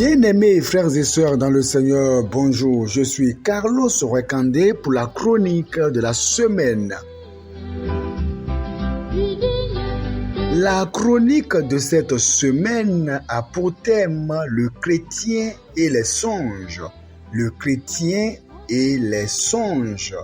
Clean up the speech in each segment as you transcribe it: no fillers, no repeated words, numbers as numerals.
Bien-aimés frères et sœurs dans le Seigneur, bonjour, je suis Carlos Rekandé pour la chronique de la semaine. La chronique de cette semaine a pour thème le chrétien et les songes. Le chrétien et les songes.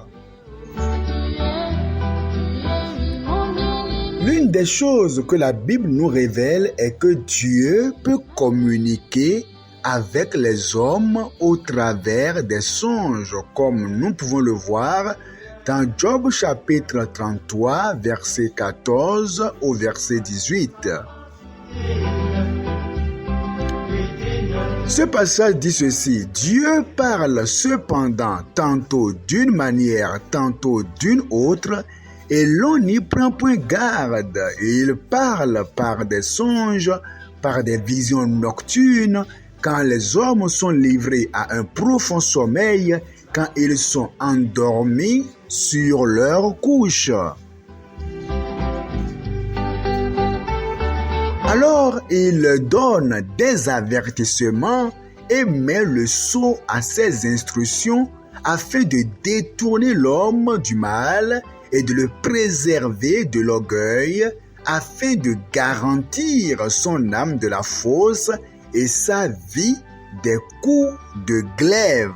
L'une des choses que la Bible nous révèle est que Dieu peut communiquer avec les hommes au travers des songes, comme nous pouvons le voir dans Job chapitre 33, verset 14 au verset 18. Ce passage dit ceci: Dieu parle cependant tantôt d'une manière, tantôt d'une autre, et l'on n'y prend point garde. Il parle par des songes, par des visions nocturnes, quand les hommes sont livrés à un profond sommeil, quand ils sont endormis sur leur couche. Alors il donne des avertissements et met le sceau à ses instructions afin de détourner l'homme du mal et de le préserver de l'orgueil, afin de garantir son âme de la fosse et sa vie des coups de glaive.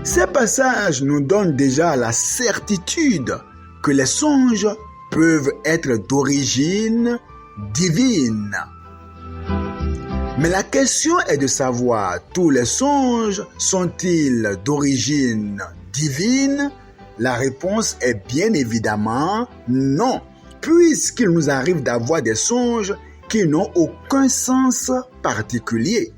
Ces passages nous donnent déjà la certitude que les songes peuvent être d'origine divine. Mais la question est de savoir, tous les songes sont-ils d'origine divine? La réponse est bien évidemment non, puisqu'il nous arrive d'avoir des songes qui n'ont aucun sens particulier.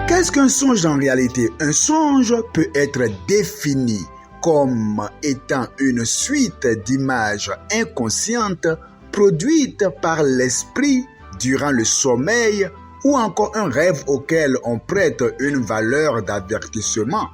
Qu'est-ce qu'un songe en réalité? Un songe peut être défini comme étant une suite d'images inconscientes produites par l'esprit durant le sommeil ou encore un rêve auquel on prête une valeur d'avertissement.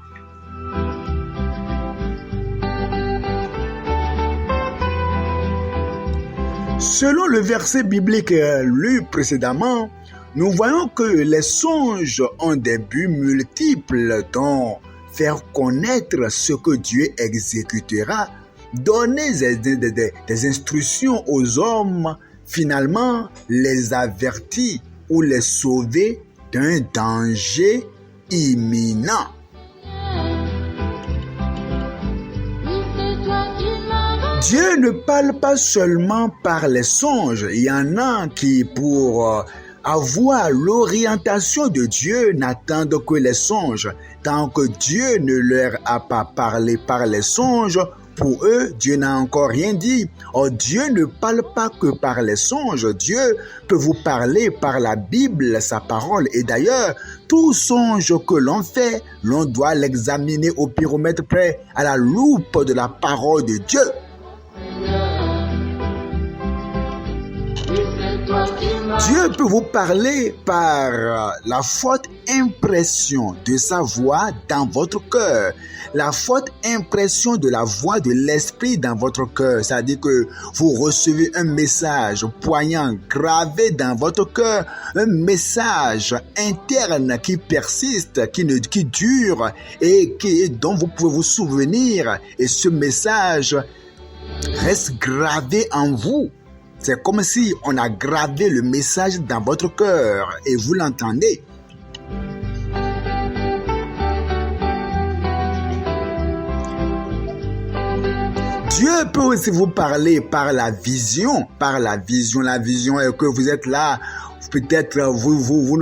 Selon le verset biblique lu précédemment, nous voyons que les songes ont des buts multiples, dont faire connaître ce que Dieu exécutera, donner des instructions aux hommes, finalement les avertir ou les sauver d'un danger imminent. Dieu ne parle pas seulement par les songes. Il y en a qui, pour avoir l'orientation de Dieu, n'attendent que les songes. Tant que Dieu ne leur a pas parlé par les songes, pour eux, Dieu n'a encore rien dit. Or, Dieu ne parle pas que par les songes. Dieu peut vous parler par la Bible, sa parole. Et d'ailleurs, tout songe que l'on fait, l'on doit l'examiner au pyromètre près, à la loupe de la parole de Dieu. Dieu peut vous parler par la forte impression de sa voix dans votre cœur, la forte impression de la voix de l'esprit dans votre cœur. C'est-à-dire que vous recevez un message poignant, gravé dans votre cœur, un message interne qui persiste, qui dure et dont vous pouvez vous souvenir. Et ce message reste gravé en vous. C'est comme si on a gravé le message dans votre cœur et vous l'entendez. Dieu peut aussi vous parler par la vision. La vision est que vous êtes là. Peut-être vous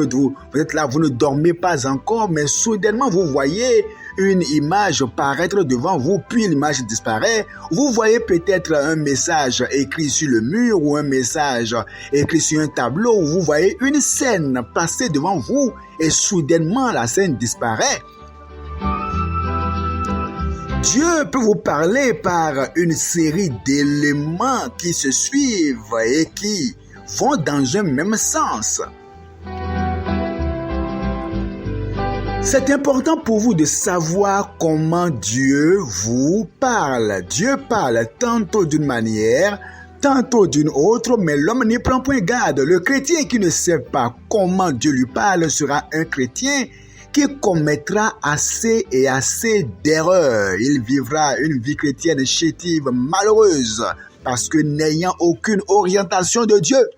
êtes là, vous ne dormez pas encore, mais soudainement vous voyez une image paraître devant vous, puis l'image disparaît. Vous voyez peut-être un message écrit sur le mur ou un message écrit sur un tableau. Vous voyez une scène passer devant vous et soudainement la scène disparaît. Dieu peut vous parler par une série d'éléments qui se suivent et qui vont dans un même sens. C'est important pour vous de savoir comment Dieu vous parle. Dieu parle tantôt d'une manière, tantôt d'une autre, mais l'homme n'y prend point garde. Le chrétien qui ne sait pas comment Dieu lui parle sera un chrétien qui commettra assez et assez d'erreurs. Il vivra une vie chrétienne chétive, malheureuse, parce que n'ayant aucune orientation de Dieu.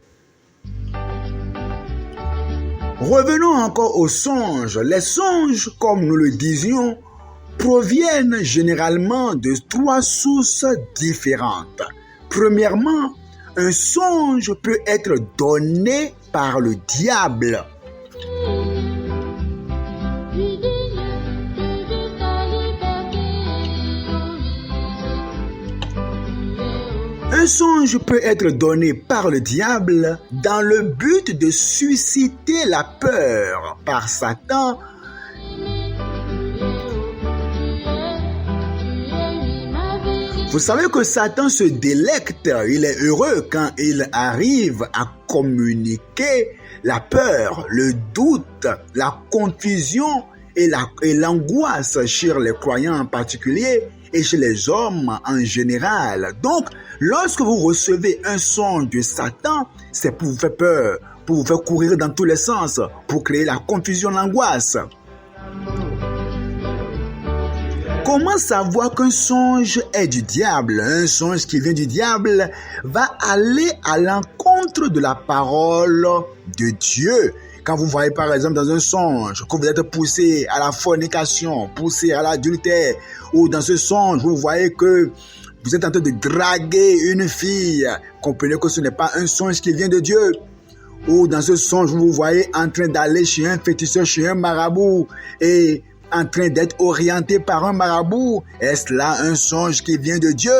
Revenons encore aux songes. Les songes, comme nous le disions, proviennent généralement de 3 sources différentes. Premièrement, un songe peut être donné par le diable. Un songe peut être donné par le diable dans le but de susciter la peur par Satan. Vous savez que Satan se délecte, il est heureux quand il arrive à communiquer la peur, le doute, la confusion et l'angoisse chez les croyants en particulier et chez les hommes en général. Donc, lorsque vous recevez un songe de Satan, c'est pour vous faire peur, pour vous faire courir dans tous les sens, pour créer la confusion, l'angoisse. Comment savoir qu'un songe est du diable? Un songe qui vient du diable va aller à l'encontre de la parole de Dieu. Quand vous voyez par exemple dans un songe que vous êtes poussé à la fornication, poussé à l'adultère, ou dans ce songe vous voyez que vous êtes en train de draguer une fille, comprenez que ce n'est pas un songe qui vient de Dieu. Ou dans ce songe vous voyez en train d'aller chez un féticheur, chez un marabout, et en train d'être orienté par un marabout, est-ce là un songe qui vient de Dieu?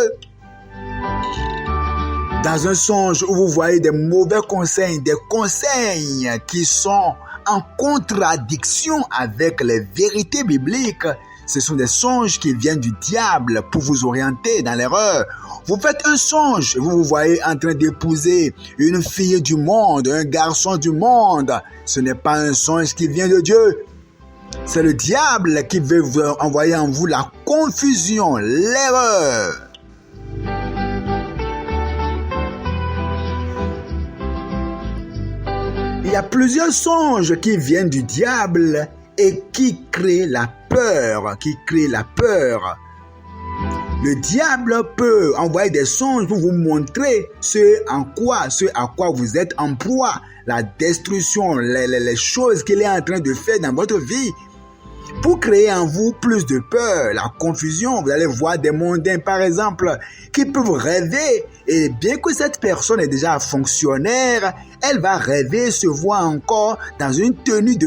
Dans un songe où vous voyez des mauvais conseils, des conseils qui sont en contradiction avec les vérités bibliques, ce sont des songes qui viennent du diable pour vous orienter dans l'erreur. Vous faites un songe, vous vous voyez en train d'épouser une fille du monde, un garçon du monde. Ce n'est pas un songe qui vient de Dieu. C'est le diable qui veut envoyer en vous la confusion, l'erreur. Il y a plusieurs songes qui viennent du diable et qui créent la peur, Le diable peut envoyer des songes pour vous montrer ce à quoi vous êtes en proie, la destruction, les choses qu'il est en train de faire dans votre vie. Pour créer en vous plus de peur, la confusion, vous allez voir des mondains par exemple qui peuvent rêver, et bien que cette personne est déjà fonctionnaire, elle va rêver se voir encore dans une tenue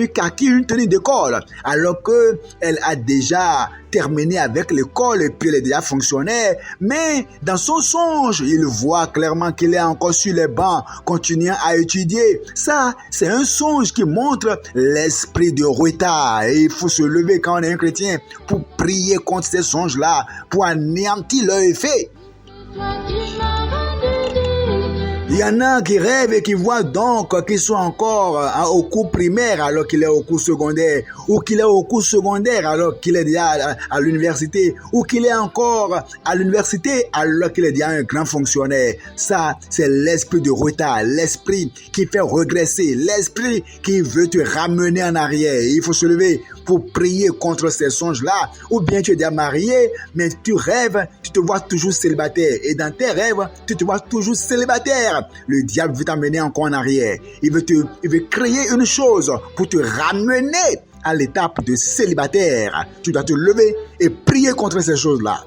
kaki, une tenue d'école, alors que elle a déjà terminé avec l'école et puis elle est déjà fonctionnaire. Mais dans son songe, il voit clairement qu'il est encore sur les bancs, continuant à étudier. Ça, c'est un songe qui montre l'esprit de retard. Et il faut se lever quand on est un chrétien pour prier contre ces songes-là, pour anéantir leur effet. Il y en a qui rêvent et qui voient donc qu'ils sont encore au cours primaire alors qu'il est au cours secondaire, ou qu'il est au cours secondaire alors qu'il est déjà à l'université, ou qu'il est encore à l'université alors qu'il est déjà un grand fonctionnaire. Ça, c'est l'esprit de retard, l'esprit qui fait regresser, l'esprit qui veut te ramener en arrière. Il faut se lever pour prier contre ces songes-là. Ou bien tu es déjà marié, mais tu rêves, tu te vois toujours célibataire. Et dans tes rêves, tu te vois toujours célibataire. Le diable veut t'amener encore en arrière. Il veut créer une chose pour te ramener à l'étape de célibataire. Tu dois te lever et prier contre ces choses-là.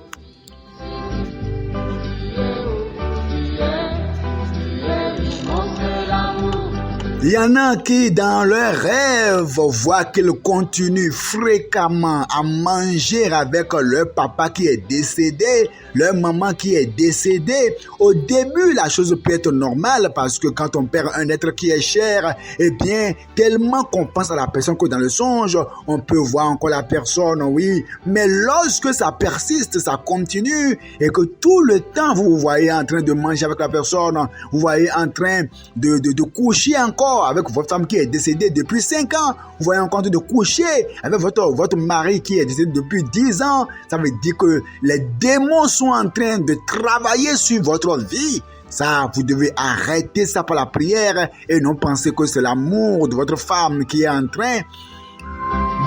Il y en a qui, dans leurs rêves, voient qu'ils continuent fréquemment à manger avec leur papa qui est décédé, leur maman qui est décédée. Au début, la chose peut être normale parce que quand on perd un être qui est cher, eh bien, tellement qu'on pense à la personne que dans le songe, on peut voir encore la personne, oui. Mais lorsque ça persiste, ça continue et que tout le temps, vous voyez en train de manger avec la personne, vous voyez en train de coucher encore encore avec votre femme qui est décédée depuis 5 ans. Vous voyez en compte de coucher avec votre mari qui est décédé depuis 10 ans. Ça veut dire que les démons sont en train de travailler sur votre vie. Ça, vous devez arrêter ça par la prière et non penser que c'est l'amour de votre femme qui est en train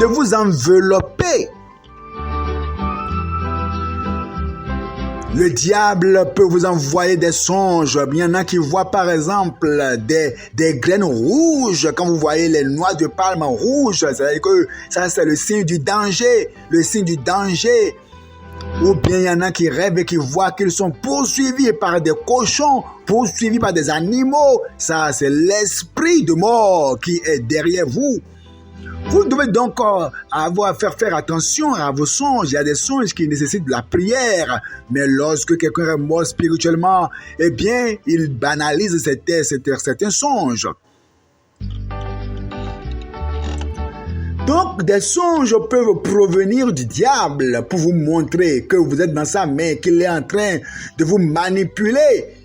de vous envelopper. Le diable peut vous envoyer des songes. Il y en a qui voient par exemple des graines rouges. Quand vous voyez les noix de palme rouges, c'est-à-dire que ça c'est le signe du danger. Le signe du danger. Ou bien il y en a qui rêvent et qui voient qu'ils sont poursuivis par des cochons, poursuivis par des animaux. Ça c'est l'esprit de mort qui est derrière vous. Vous devez donc faire attention à vos songes. Il y a des songes qui nécessitent de la prière. Mais lorsque quelqu'un est mort spirituellement, eh bien, il banalise certains songes. Donc, des songes peuvent provenir du diable pour vous montrer que vous êtes dans sa main, qu'il est en train de vous manipuler.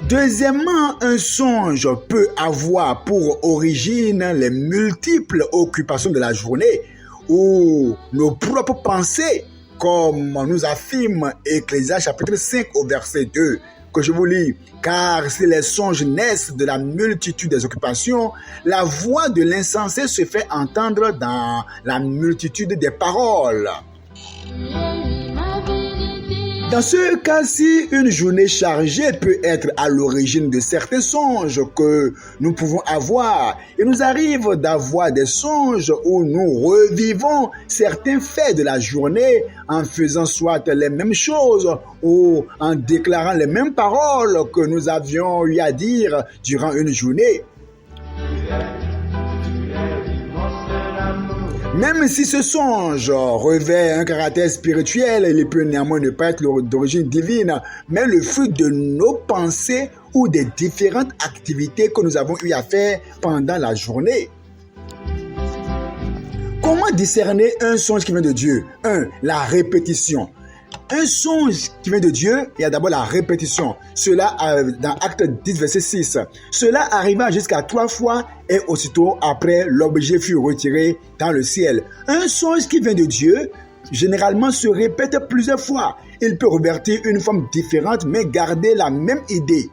Deuxièmement, un songe peut avoir pour origine les multiples occupations de la journée ou nos propres pensées, comme nous affirme Ecclésiaste chapitre 5 au verset 2, que je vous lis. Car si les songes naissent de la multitude des occupations, la voix de l'insensé se fait entendre dans la multitude des paroles. Dans ce cas-ci, une journée chargée peut être à l'origine de certains songes que nous pouvons avoir. Il nous arrive d'avoir des songes où nous revivons certains faits de la journée en faisant soit les mêmes choses ou en déclarant les mêmes paroles que nous avions eu à dire durant une journée. Même si ce songe revêt un caractère spirituel, il peut néanmoins ne pas être d'origine divine, mais le fruit de nos pensées ou des différentes activités que nous avons eu à faire pendant la journée. Comment discerner un songe qui vient de Dieu? 1. La répétition. Un songe qui vient de Dieu, il y a d'abord la répétition. Cela, dans Acte 10, verset 6. Cela arriva jusqu'à 3 fois et aussitôt après, l'objet fut retiré dans le ciel. Un songe qui vient de Dieu, généralement se répète plusieurs fois. Il peut revêtir une forme différente, mais garder la même idée.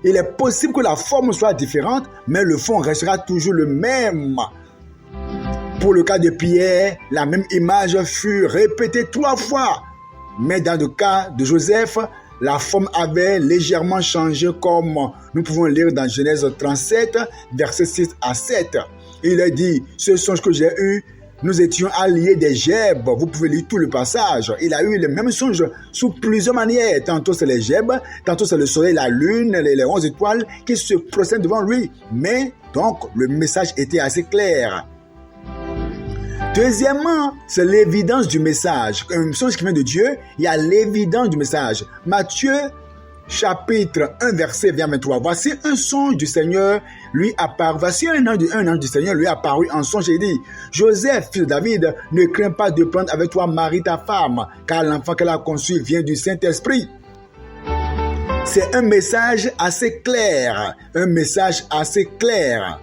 Il est possible que la forme soit différente, mais le fond restera toujours le même. Pour le cas de Pierre, la même image fut répétée 3 fois. Mais dans le cas de Joseph, la forme avait légèrement changé comme nous pouvons lire dans Genèse 37, versets 6 à 7. Il a dit, ce songe que j'ai eu, nous étions alliés des gerbes. Vous pouvez lire tout le passage. Il a eu le même songe sous plusieurs manières. Tantôt c'est les gerbes, tantôt c'est le soleil, la lune, les 11 étoiles qui se procèdent devant lui. Mais donc le message était assez clair. Deuxièmement, c'est l'évidence du message. Un songe qui vient de Dieu, il y a l'évidence du message. Matthieu, chapitre 1, verset 23. Voici un songe du Seigneur lui apparut. Voici un ange du Seigneur lui apparut en songe et dit, Joseph, fils de David, ne crains pas de prendre avec toi Marie ta femme, car l'enfant qu'elle a conçu vient du Saint-Esprit. C'est un message assez clair. Un message assez clair.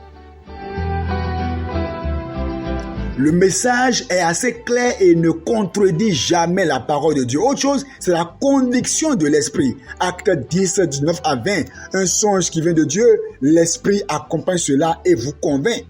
Le message est assez clair et ne contredit jamais la parole de Dieu. Autre chose, c'est la conviction de l'esprit. Acte 10, 19 à 20. Un songe qui vient de Dieu, l'esprit accompagne cela et vous convainc.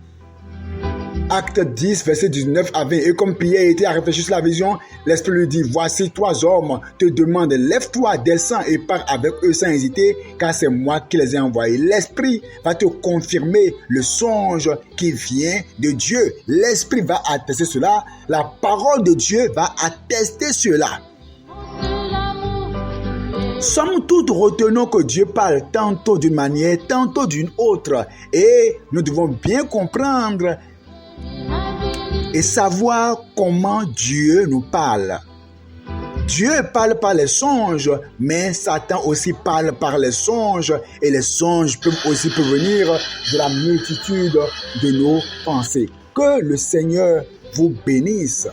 Acte 10, verset 19 à 20. Et comme Pierre était à réfléchir sur la vision, l'esprit lui dit, voici 3 hommes te demandent, lève-toi, descends et pars avec eux sans hésiter, car c'est moi qui les ai envoyés. L'esprit va te confirmer le songe qui vient de Dieu. L'esprit va attester cela. La parole de Dieu va attester cela. Somme toute, retenons que Dieu parle tantôt d'une manière, tantôt d'une autre. Et nous devons bien comprendre et savoir comment Dieu nous parle. Dieu parle par les songes, mais Satan aussi parle par les songes, et les songes peuvent aussi provenir de la multitude de nos pensées. Que le Seigneur vous bénisse.